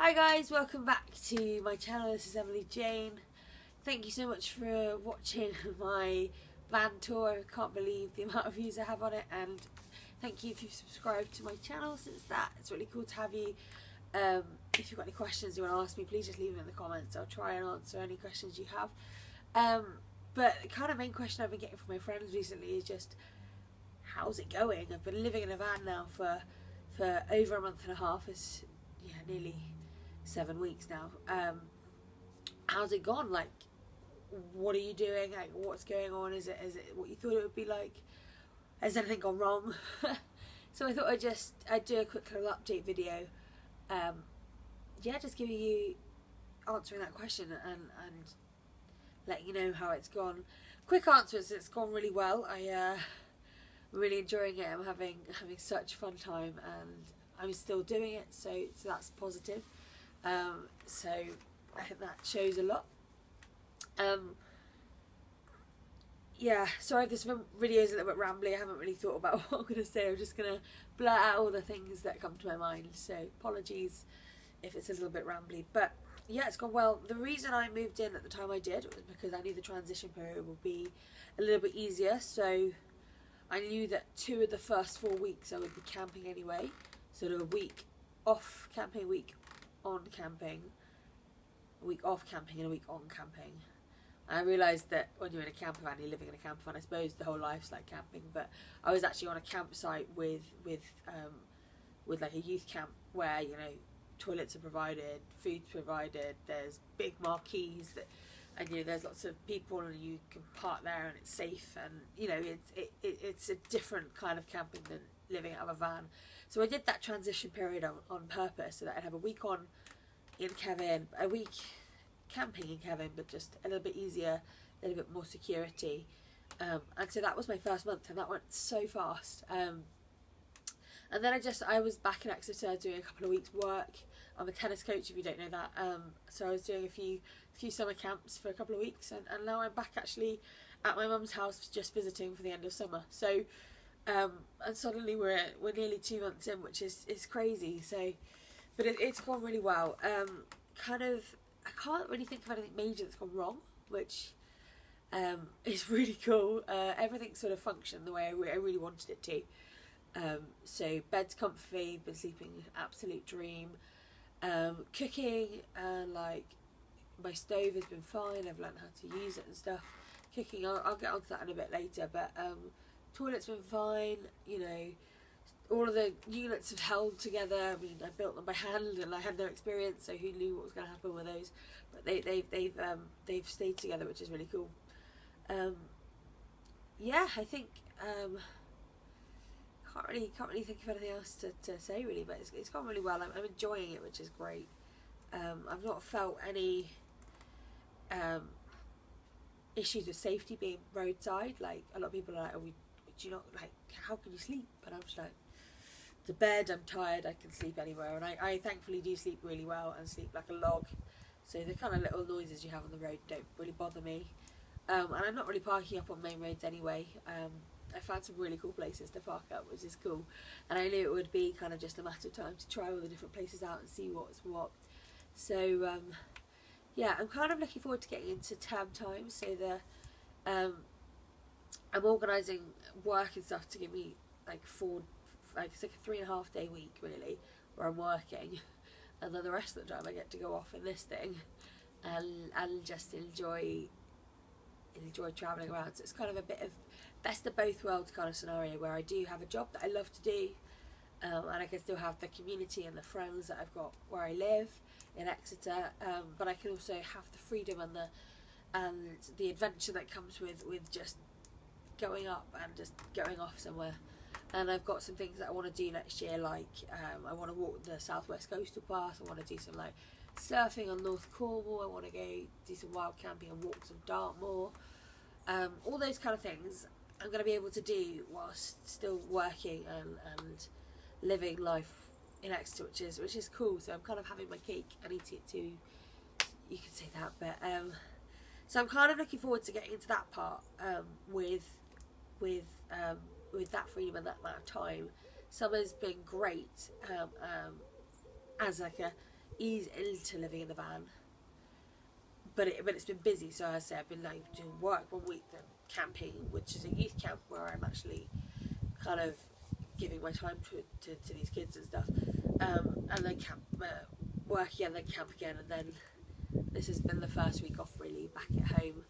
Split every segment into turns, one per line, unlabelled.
Hi guys, welcome back to my channel. This is Emily Jane. Thank you so much for watching my van tour. I can't believe the amount of views I have on it, and thank you if you've subscribed to my channel since that. It's really cool to have you. If you've got any questions you want to ask me, please just leave them in the comments. I'll try and answer any questions you have. But the kind of main question I've been getting from my friends recently is just, how's it going? I've been living in a van now for over a month and a half. It's nearly 7 weeks now. How's it gone? Like, what are you doing? Like, what's going on? Is it what you thought it would be like? Has anything gone wrong? So I thought I'd do a quick little update video. Just giving you, answering that question and letting you know how it's gone. Quick answer is it's gone really well. I'm really enjoying it. I'm having such a fun time, and I'm still doing it, so that's positive. So I think that shows a lot. Sorry if this video is a little bit rambly. I haven't really thought about what I'm going to say. I'm just going to blurt out all the things that come to my mind, so apologies if it's a little bit rambly. But yeah, it's gone well. The reason I moved in at the time I did was because I knew the transition period would be a little bit easier, so I knew that 2 of the first 4 weeks I would be camping anyway. Sort of a week off camping, a week on camping, a week off camping and a week on camping. And I realised that when you're in a camper van, you're living in a camper van. I suppose the whole life's like camping, but I was actually on a campsite with like a youth camp where, toilets are provided, food's provided, there's big marquees and there's lots of people and you can park there and it's safe, and it's a different kind of camping than living out of a van. So I did that transition period on purpose, so that I'd have a week on in Kevin, a week camping in Kevin, but just a little bit easier, a little bit more security. And so that was my first month, and that went so fast. And then I was back in Exeter doing a couple of weeks work. I'm a tennis coach, if you don't know that. So I was doing a few summer camps for a couple of weeks, and now I'm back actually at my mum's house just visiting for the end of summer. So and suddenly we're nearly 2 months in, which is crazy. So, but it's gone really well. I can't really think of anything major that's gone wrong, which is really cool. Everything sort of functioned the way I really wanted it to. So bed's comfy, been sleeping absolute dream. Cooking, like my stove has been fine. I've learned how to use it and stuff. Cooking, I'll get onto that in a bit later, but toilet's been fine. All of the units have held together. I mean, I built them by hand and I had no experience, so who knew what was going to happen with those? But they've stayed together, which is really cool. I think can't really think of anything else to say really, but it's gone really well. I'm enjoying it, which is great. I've not felt any issues with safety being roadside. Like, a lot of people are like, do you not, like, how can you sleep? And I'm just like, to bed, I'm tired, I can sleep anywhere. And I thankfully do sleep really well and sleep like a log, so the kind of little noises you have on the road don't really bother me. And I'm not really parking up on main roads anyway. I found some really cool places to park up, which is cool, and I knew it would be kind of just a matter of time to try all the different places out and see what's what. So I'm kind of looking forward to getting into term time, so I'm organising work and stuff to give me it's like a 3.5 day week really, where I'm working, and then the rest of the time I get to go off in this thing and just enjoy travelling around. So it's kind of a bit of best of both worlds kind of scenario, where I do have a job that I love to do, and I can still have the community and the friends that I've got where I live in Exeter, but I can also have the freedom and the adventure that comes with just going up and just going off somewhere. And I've got some things that I want to do next year, like I want to walk the Southwest Coastal Path. I want to do some like surfing on North Cornwall. I want to go do some wild camping and walks on Dartmoor. All those kind of things I'm going to be able to do whilst still working and living life in Exeter, which is cool. So I'm kind of having my cake and eating it too. You can say that, but so I'm kind of looking forward to getting into that part with that freedom and that amount of time. Summer's been great as like a ease into living in the van. But it's been busy, so I say I've been like doing work one week, then camping, which is a youth camp where I'm actually kind of giving my time to these kids and stuff, and then work again, then camp again, and then this has been the first week off really back at home,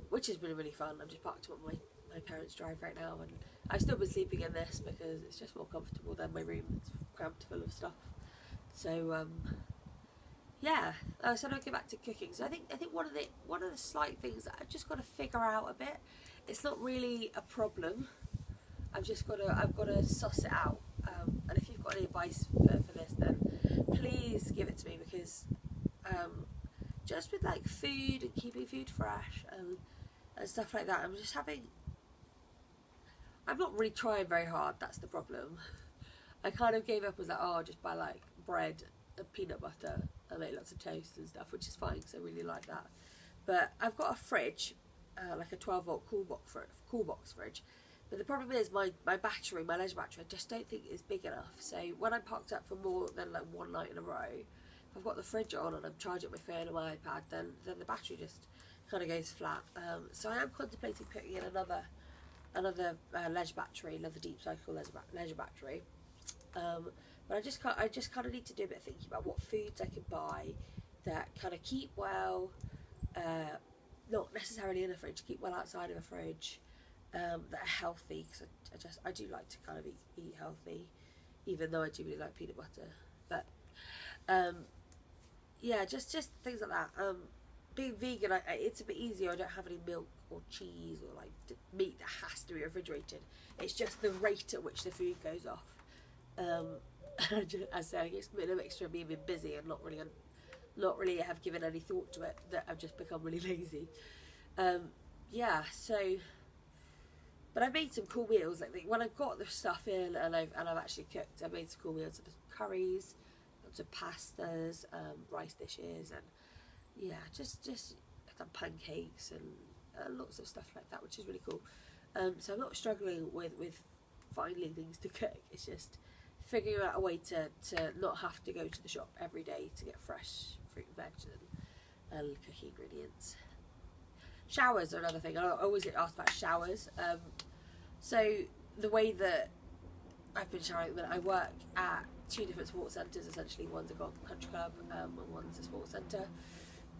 which has been really fun. I'm just parked up on my parents' drive right now, and I've still been sleeping in this because it's just more comfortable than my room. It's cramped full of stuff. So yeah, so I'll get back to cooking. So I think one of the slight things that I've just got to figure out a bit. It's not really a problem. I've got to suss it out. And if you've got any advice for this, then please give it to me, because just with like food and keeping food fresh and stuff like that, I'm not really trying very hard. That's the problem. I kind of gave up. Was like, oh, I'll just buy like bread and peanut butter and make lots of toast and stuff, which is fine because I really like that. But I've got a fridge, like a 12-volt cool box fridge. But the problem is my battery, my leisure battery, I just don't think is big enough. So when I'm parked up for more than like one night in a row, if I've got the fridge on and I'm charging my phone or my iPad, then the battery just kind of goes flat. So I am contemplating putting in another leisure battery, another deep cycle leisure battery. But I just kind of need to do a bit of thinking about what foods I can buy that kind of keep well, not necessarily in a fridge, keep well outside of a fridge, that are healthy, because I do like to kind of eat healthy, even though I do really like peanut butter. But yeah, just things like that. Being vegan, it's a bit easier. I don't have any milk or cheese or like meat that has to be refrigerated. It's just the rate at which the food goes off. As I said, it's been a mixture of me being busy and not really have given any thought to it, that I've just become really lazy. Yeah, so, but I've made some cool meals. Like when I've got the stuff in and I've actually cooked, I've made some cool meals. So there's curries, lots of pastas, rice dishes, and yeah, just I've done pancakes and lots of stuff like that, which is really cool. So I'm not struggling with finding things to cook. It's just figuring out a way to not have to go to the shop every day to get fresh fruit and veg and cooking ingredients. Showers are another thing. I always get asked about showers. So the way that I've been showering, that I work at two different sports centres essentially. One's a golf country club and one's a sports centre.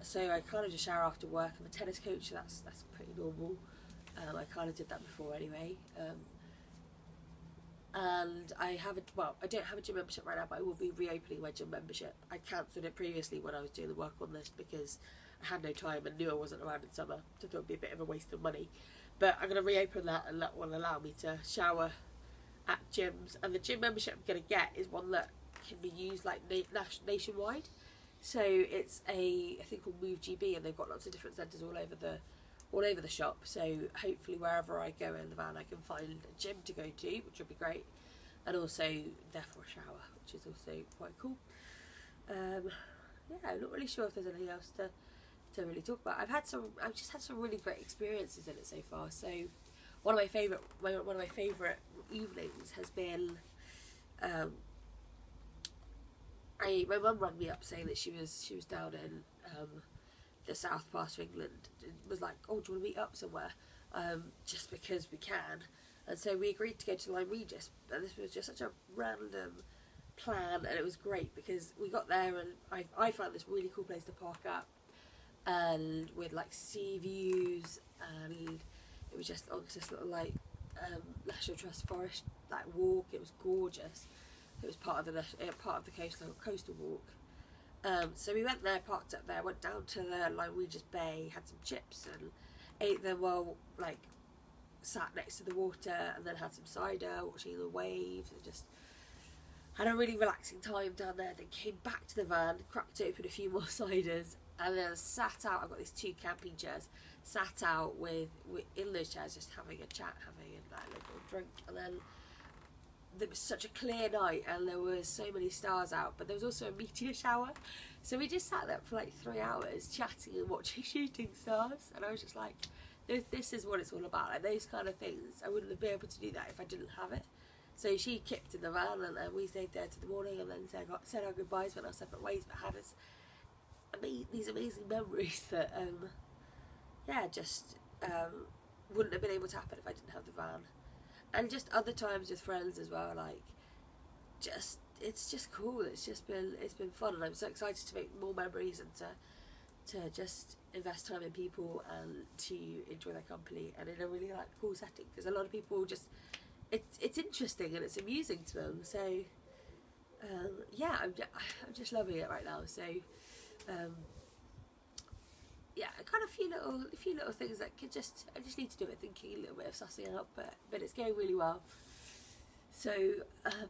So I kind of just shower after work. I'm a tennis coach, so that's pretty normal. I kind of did that before anyway. And I don't have a gym membership right now, but I will be reopening my gym membership. I cancelled it previously when I was doing the work on this because I had no time and knew I wasn't around in summer, so I thought it would be a bit of a waste of money. But I'm going to reopen that, and that will allow me to shower at gyms. And the gym membership I'm going to get is one that can be used like nationwide. So it's a thing called Move GB, and they've got lots of different centres all over the shop. So hopefully wherever I go in the van, I can find a gym to go to, which would be great, and also therefore a shower, which is also quite cool. Yeah, I'm not really sure if there's anything else to really talk about. I've just had some really great experiences in it so far. So one of my favourite evenings has been my mum rang me up saying that she was down in the south part of England. It was like, oh, do you want to meet up somewhere? Just because we can. And so we agreed to go to Lyme Regis, and this was just such a random plan, and it was great because we got there and I found this really cool place to park up, and with like sea views, and it was just on this little like National Trust forest like walk. It was gorgeous. It was part of the coastal walk. So we went there, parked up there, went down to the Lyme Regis Bay, had some chips and ate them while like sat next to the water, and then had some cider, watching the waves, and just had a really relaxing time down there. Then came back to the van, cracked open a few more ciders, and then sat out. I've got these 2 camping chairs, sat out with in those chairs, just having a chat, having a little drink, and then there was such a clear night and there were so many stars out, but there was also a meteor shower, so we just sat there for like 3 hours chatting and watching shooting stars, and I was just like, this is what it's all about. Like those kind of things, I wouldn't have been able to do that if I didn't have it. So she kicked in the van, and we stayed there till the morning, and then said our goodbyes, went our separate ways, but had us these amazing memories that just wouldn't have been able to happen if I didn't have the van. And just other times with friends as well, like it's just cool. It's been fun, and I'm so excited to make more memories and to just invest time in people and to enjoy their company, and in a really like cool setting, because a lot of people just it's interesting and it's amusing to them. So I'm just loving it right now. So kind of a few little things that I just need to do it thinking, a little bit of sussing up, but it's going really well. So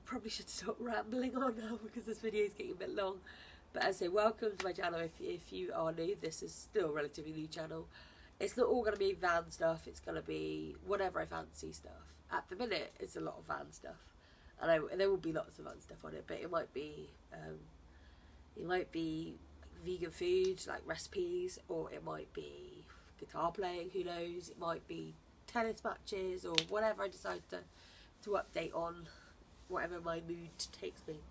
probably should stop rambling on now because this video is getting a bit long. But as I say, welcome to my channel if you are new. This is still a relatively new channel. It's not all going to be van stuff. It's going to be whatever I fancy stuff. At the minute, it's a lot of van stuff, and there will be lots of van stuff on it. But it might be vegan food, like recipes, or it might be guitar playing. Who knows? It might be tennis matches or whatever I decide to update on, whatever my mood takes me.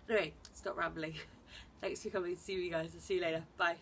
Anyway, stop rambling. Thanks for coming to see me, guys. I'll see you later. Bye.